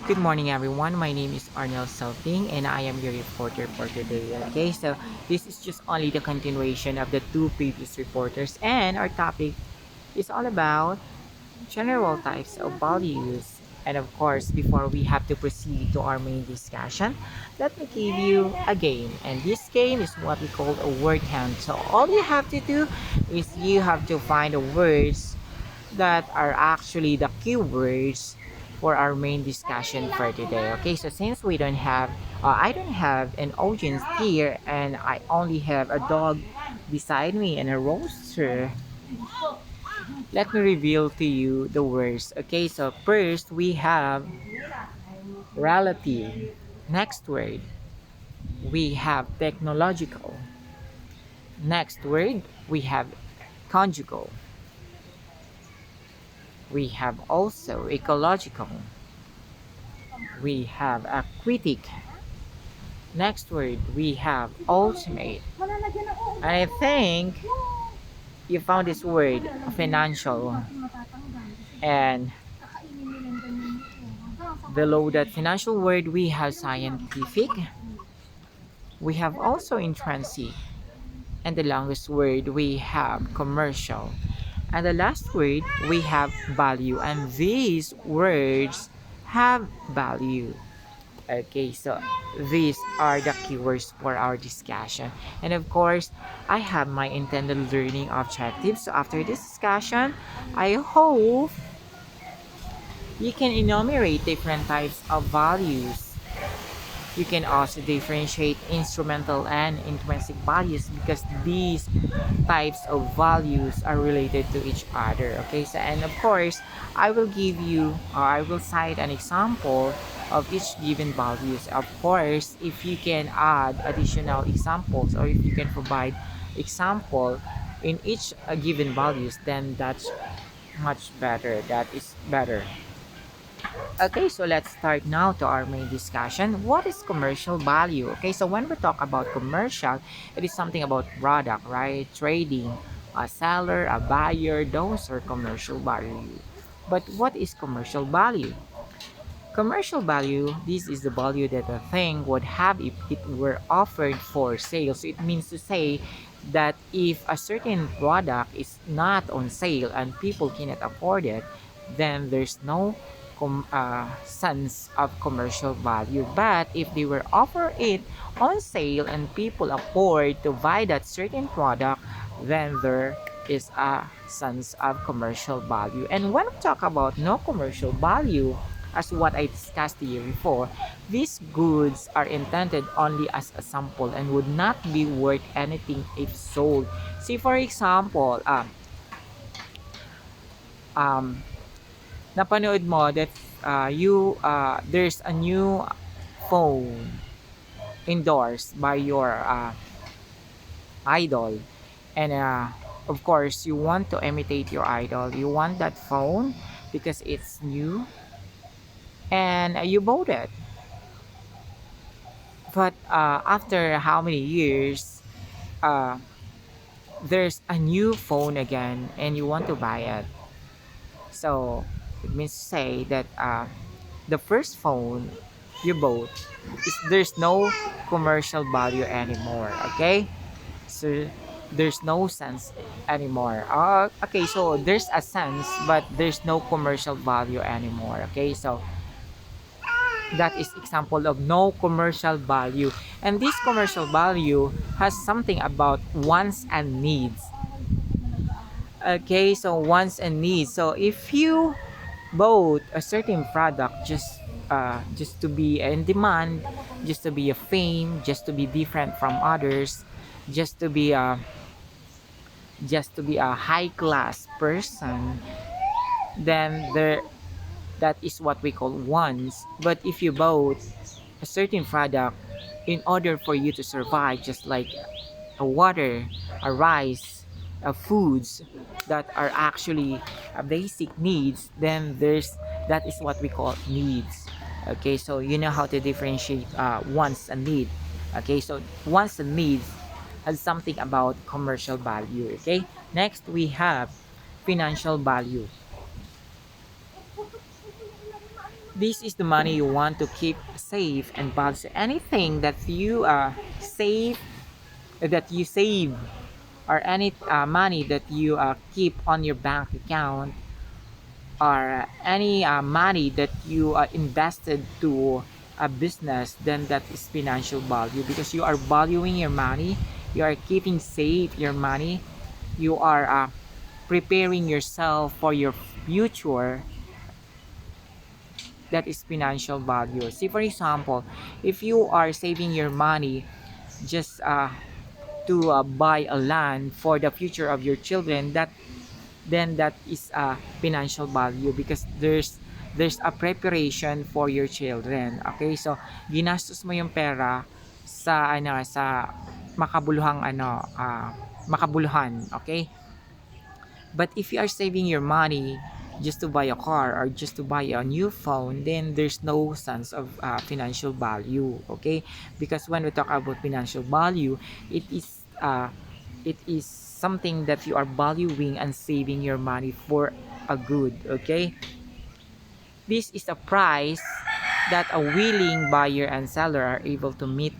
Good morning, everyone. My name is Arnel Salting, and I am your reporter for today. Okay, so this is just only the continuation of the two previous reporters, and our topic is all about general types of values. And of course, before we have to proceed to our main discussion, let me give you a game. And this game is what we call a word count. So all you have to do is you have to find the words that are actually the keywords for our main discussion for today. Okay, so since I don't have an audience here, and I only have a dog beside me and a roaster. Let me reveal to you the words. Okay, so first we have relative. Next word, we have technological. Next word, we have conjugal. We have also ecological. We have aquatic. Next word, we have ultimate. And I think you found this word, financial. And below that financial word, we have scientific. We have also intrinsic. And the longest word, we have commercial. And the last word, we have value. And these words have value. Okay, so these are the keywords for our discussion. And of course, I have my intended learning objectives. So after this discussion, I hope you can enumerate different types of values. You can also differentiate instrumental and intrinsic values because these types of values are related to each other. Okay, so and of course, I will give you or I will cite an example of each given values. Of course, if you can add additional examples or if you can provide example in each given values, then that's much better. That is better. Okay, so let's start now to our main discussion. What is commercial value? Okay, so when we talk about commercial, it is something about product, right? Trading, a seller, a buyer, those are commercial value. But what is commercial value? Commercial value, this is the value that a thing would have if it were offered for sale. So it means to say that if a certain product is not on sale and people cannot afford it, then there's no sense of commercial value. But if they were offer it on sale and people afford to buy that certain product, then there is a sense of commercial value. And when we talk about no commercial value, as what I discussed to you before, these goods are intended only as a sample and would not be worth anything if sold. See, for example, um, napanood mo that there's a new phone endorsed by your idol, and of course, you want to imitate your idol. You want that phone because it's new, and you bought it. But after how many years, uh, there's a new phone again and you want to buy it. So it means to say that the first phone you bought there's no commercial value anymore. Okay, so there's no sense anymore. Okay, so there's a sense, but there's no commercial value anymore. Okay, so that is example of no commercial value, and this commercial value has something about wants and needs. Okay, so wants and needs. So if you bought a certain product just to be in demand, just to be a fame, just to be different from others, just to be a high class person, then there that is what we call wants. But if you bought a certain product in order for you to survive, just like a water, a rice, a foods that are actually basic needs, then there's that is what we call needs. Okay, so you know how to differentiate wants and need. Okay, so wants and needs has something about commercial value. Okay, next we have financial value. This is the money you want to keep safe and balance. Anything that you save, that you save, or any money that you keep on your bank account, or any money that you invested to a business, then that is financial value, because you are valuing your money, you are keeping safe your money, you are preparing yourself for your future. That is financial value. See, for example, if you are saving your money just to buy a land for the future of your children, that then that is a financial value, because there's a preparation for your children. Okay, so ginastos mo yung pera sa sa makabuluhang makabuluhan. Okay, but if you are saving your money just to buy a car or just to buy a new phone, then there's no sense of financial value. Okay, because when we talk about financial value, it is something that you are valuing and saving your money for a good. Okay, this is a price that a willing buyer and seller are able to meet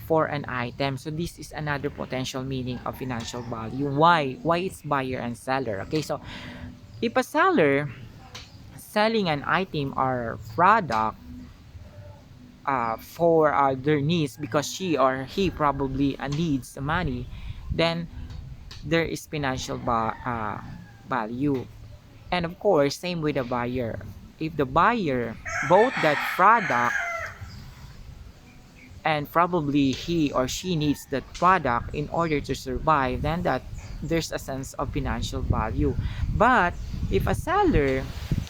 for an item. So this is another potential meaning of financial value. Why it's buyer and seller? Okay, so if a seller selling an item or product for their needs, because she or he probably needs the money, then there is financial value. And of course, same with the buyer. If the buyer bought that product and probably he or she needs that product in order to survive, then that there's a sense of financial value. But if a seller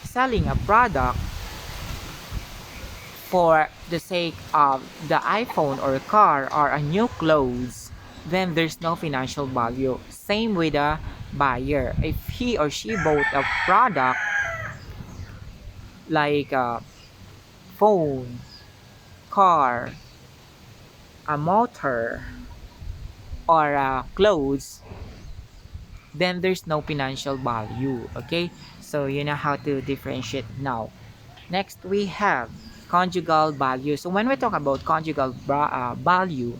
selling a product for the sake of the iPhone or car or a new clothes, then there's no financial value. Same with the buyer. If he or she bought a product like a phone, car, a motor, or clothes, then there's no financial value. Okay, so you know how to differentiate now. Next, we have conjugal value. So when we talk about conjugal value,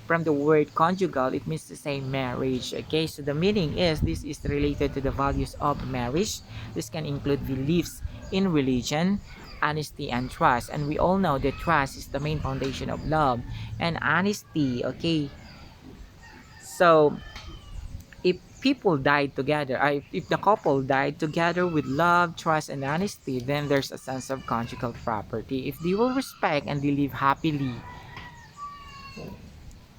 from the word conjugal, it means to say marriage. Okay, so the meaning is this is related to the values of marriage. This can include beliefs in religion, honesty, and trust. And we all know that trust is the main foundation of love and honesty. Okay, so if people died together, if the couple died together with love, trust, and honesty, then there's a sense of conjugal property. If they will respect and they live happily,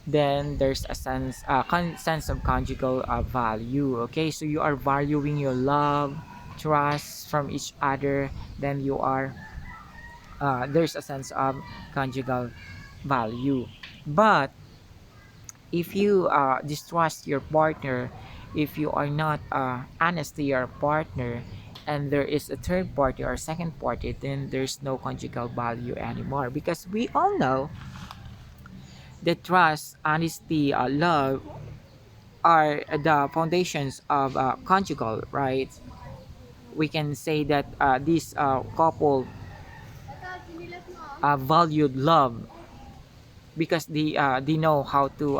then there's a sense of conjugal value. Okay, so you are valuing your love, trust from each other, then you are there's a sense of conjugal value. But if you distrust your partner, if you are not honest to your partner, and there is a third party or second party, then there's no conjugal value anymore, because we all know that trust, honesty, love are the foundations of conjugal, right? We can say that this couple valued love, because they know how to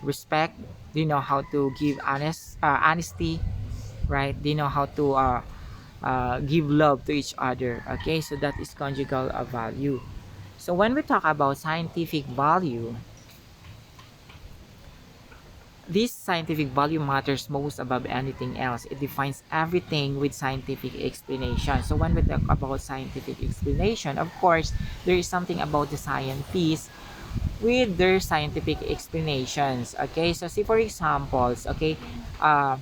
respect, they know how to give honesty, right? They know how to give love to each other. Okay, so that is conjugal value. So when we talk about scientific value, this scientific value matters most above anything else. It defines everything with scientific explanation. So when we talk about scientific explanation, of course, there is something about the scientists with their scientific explanations. Okay, so see for examples, okay, uh,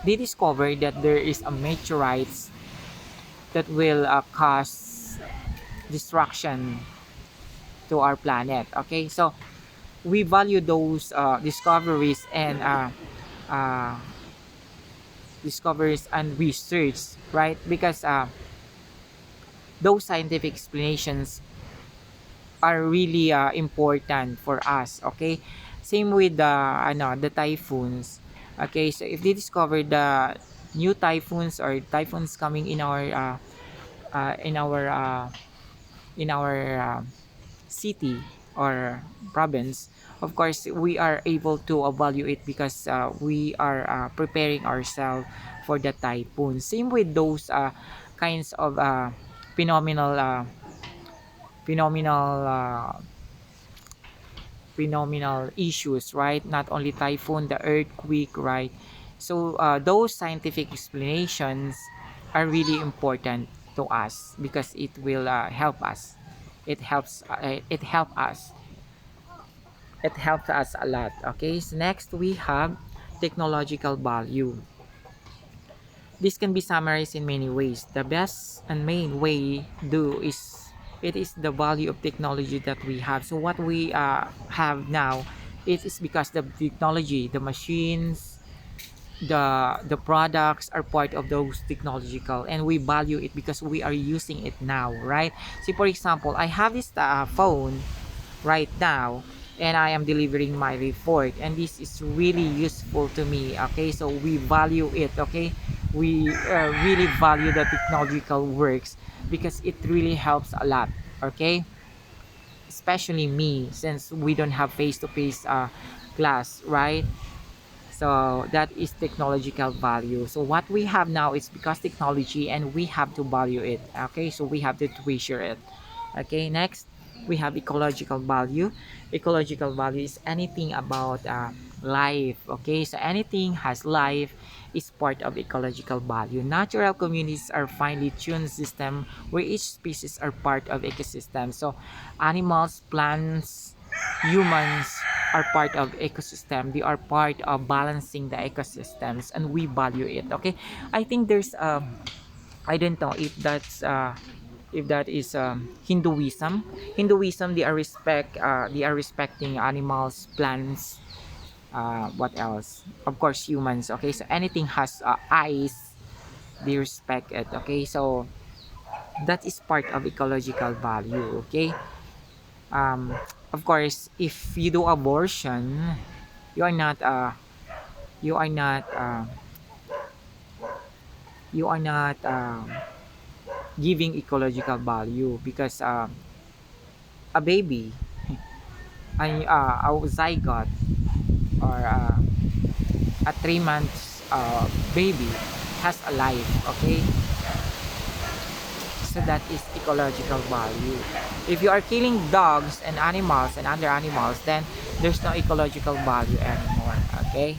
they discovered that there is a meteorites that will cause destruction to our planet. Okay, so we value those discoveries and uh, discoveries and research, right? Because those scientific explanations are really important for us. Okay, same with the typhoons. Okay, so if they discover the new typhoons or typhoons coming in our in our city or province. Of course we are able to evaluate because we are preparing ourselves for the typhoon. Same with those kinds of phenomenal phenomenal phenomenal issues, right? Not only typhoon, the earthquake, right? So those scientific explanations are really important to us because it will help us. It helps. It helps us a lot. Okay. So next we have technological value. This can be summarized in many ways. The best and main way do is it is the value of technology that we have. So what we have now, it is because the technology, the machines, the products are part of those technological, and we value it because we are using it now, right? See, for example, I have this phone right now, and I am delivering my report, and this is really useful to me. Okay, so we value it. Okay, we really value the technological works because it really helps a lot. Okay, especially me, since we don't have face-to-face class, right? So that is technological value. So what we have now is because technology, and we have to value it. Okay, so we have to treasure it. Okay, next we have ecological value. Ecological value is anything about life. Okay, so anything has life is part of ecological value. Natural communities are finely tuned system where each species are part of ecosystem. So animals, plants, humans are part of ecosystem. They are part of balancing the ecosystems, and we value it. Okay, I think there's I don't know if that is Hinduism. Hinduism, they are respecting animals, plants, what else? Of course, humans. Okay, so anything has eyes, they respect it. Okay, so that is part of ecological value. Okay, um, of course, if you do abortion, you are not you are not you are not giving ecological value because a baby, a zygote, or a 3 months baby has a life. Okay, so that is ecological value. If you are killing dogs and animals and other animals, then there's no ecological value anymore. Okay,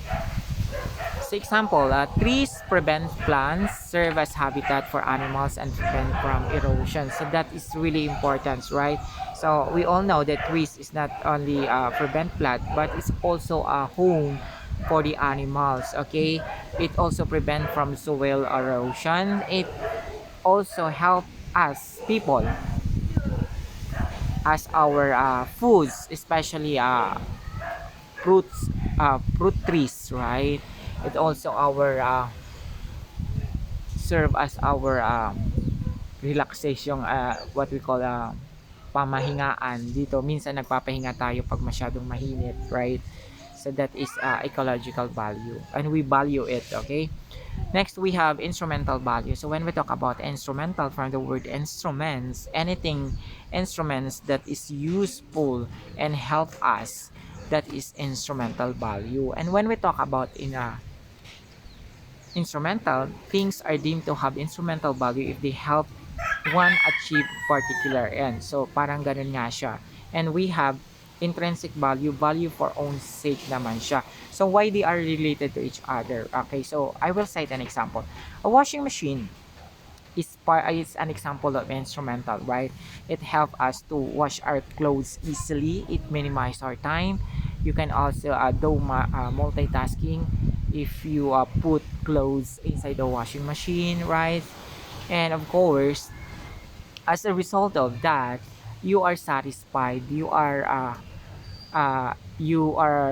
so example, trees prevent plants, serve as habitat for animals, and prevent from erosion. So that is really important, right? So we all know that trees is not only prevent plant, but it's also a home for the animals. Okay, it also prevent from soil erosion. It also help us people as our foods, especially fruit trees, right? It also our serve as our relaxation, what we call pamahingaan. Dito minsan nagpapahinga tayo pag masyadong mainit, right? So that is ecological value, and we value it. Okay, next we have instrumental value. So when we talk about instrumental, from the word instruments, anything instruments that is useful and help us, that is instrumental value. And when we talk about in a instrumental, things are deemed to have instrumental value if they help one achieve particular end. So parang ganun nga siya. And we have intrinsic value, value for own sake naman siya. So why they are related to each other? Okay, so I will cite an example. A washing machine is an example of instrumental, right? It helps us to wash our clothes easily. It minimizes our time. You can also do multitasking if you put clothes inside the washing machine, right? And of course, as a result of that, you are satisfied. You are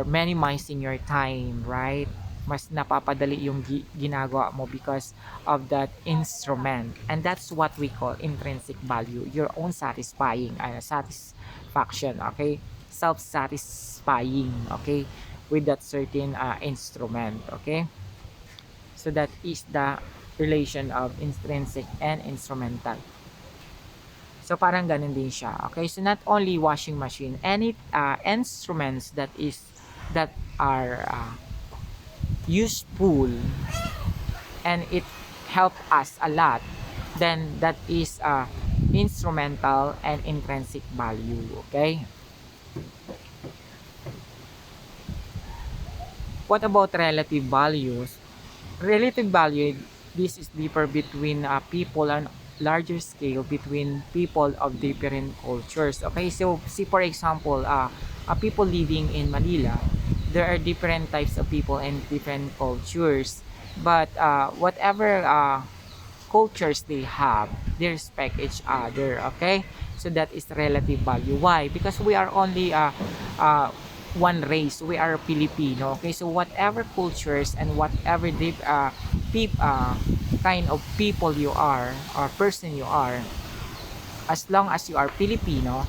minimizing your time, right? Mas napapadali yung ginagawa mo because of that instrument. And that's what we call intrinsic value, your own satisfying satisfaction. Okay, self-satisfying. Okay, with that certain instrument. Okay, so that is the relation of intrinsic and instrumental. So parang ganun din siya. Okay? So not only washing machine, any instruments that are useful and it helped us a lot, then that is instrumental and intrinsic value. Okay? What about relative values? Relative value, this is deeper between people on larger scale between people of different cultures. Okay, so see for example, people living in Manila, there are different types of people and different cultures, but whatever cultures they have, they respect each other. Okay, so that is relative value. Why? Because we are only uh, one race, we are Filipino. Okay, so whatever cultures and whatever deep kind of people you are or person you are, as long as you are Filipino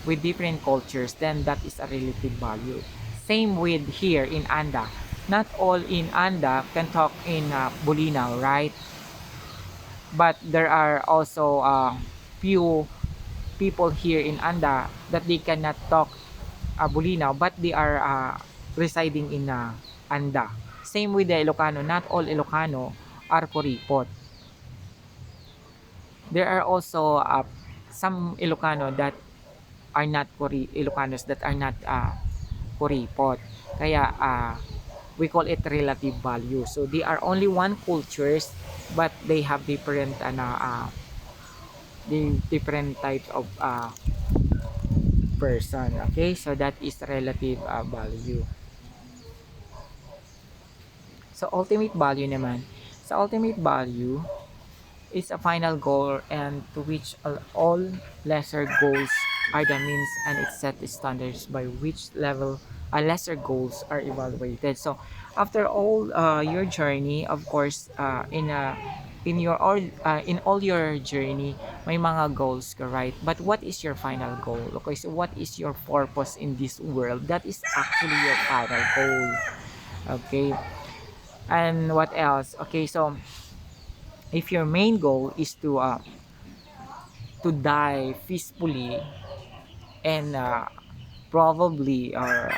with different cultures, then that is a relative value. Same with here in Anda, not all in Anda can talk in Bulinaw, right? But there are also few people here in Anda that they cannot talk Bulinaw, but they are residing in Anda. Same with the Ilocano, not all Ilocano are Kuripot. There are also some Ilocano that are not Ilocanos that are not Kuripot. Kaya we call it relative value. So they are only one cultures, but they have different the different types of person. Okay, so that is relative value. So ultimate value naman, sa ultimate value is a final goal and to which all lesser goals are the means, and it set standards by which level lesser goals are evaluated. So after all your journey, of course, in all your journey, may mga goals ka, right? But what is your final goal? Okay, so what is your purpose in this world? That is actually your final goal. Okay, and what else? Okay, so if your main goal is to die peacefully and probably or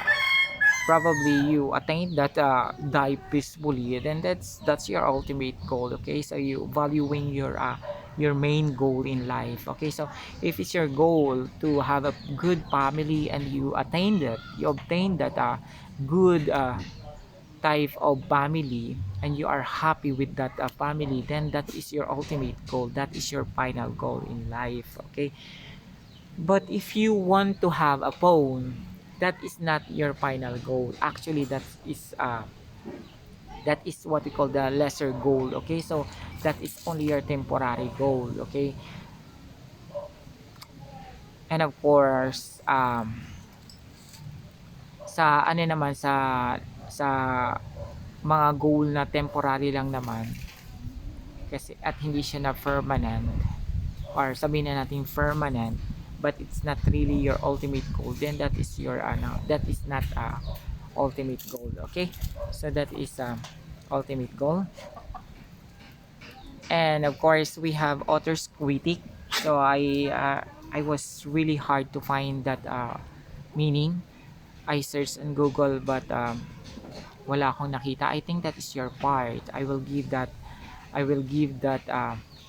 probably you attain that die peacefully, then that's your ultimate goal. Okay, so you valuing your main goal in life. Okay, so if it's your goal to have a good family and you attain that, you obtain that good type of family, and you are happy with that family, then that is your ultimate goal, that is your final goal in life. Okay, but if you want to have a phone, that is not your final goal. Actually, that is what we call the lesser goal. Okay, so that is only your temporary goal. Okay, and of course sa ano naman sa mga goal na temporary lang naman, kasi at hindi siya na permanent, or sabihin na natin permanent, but it's not really your ultimate goal, then that is your that is not ultimate goal. Okay, so that is ultimate goal. And of course we have author's critic. So I was really hard to find that meaning. I searched in Google, but wala akong nakita. I think that is your part. I will give that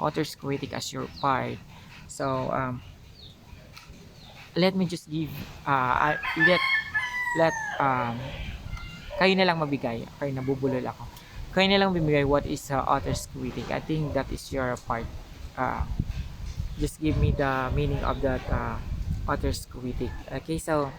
author's critic as your part. So let me just give let kayo na lang mabigay. Okay, nabubulol ako. Kayo na lang bibigay what is author's critic. I think that is your part. Uh, just give me the meaning of that author's critic. Okay, so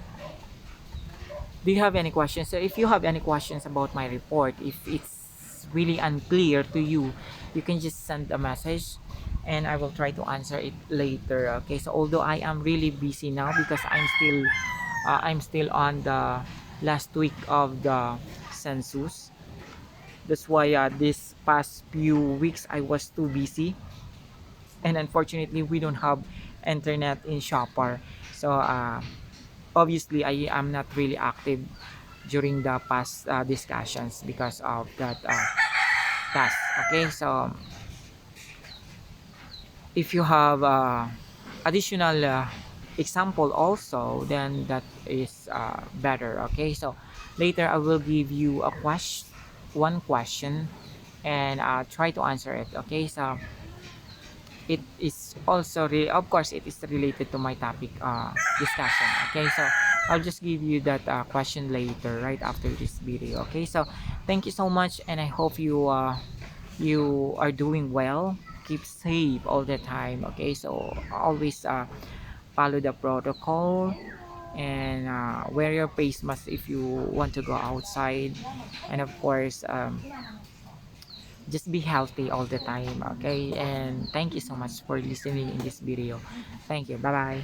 do you have any questions? So if you have any questions about my report, if it's really unclear to you, you can just send a message and I will try to answer it later. Okay, so although I am really busy now because I'm still on the last week of the census. That's why this past few weeks I was too busy, and unfortunately we don't have internet in Shopper. So obviously I am not really active during the past discussions because of that task. Okay, so if you have additional example also, then that is better. Okay, so later I will give you a question, one question, and try to answer it. Okay, so it is also of course it is related to my topic discussion. Okay, so I'll just give you that question later right after this video. Okay, so thank you so much, and I hope you are doing well. Keep safe all the time. Okay, so always follow the protocol, and wear your face mask if you want to go outside, and of course just be healthy all the time. Okay, and thank you so much for listening in this video. Thank you. Bye bye.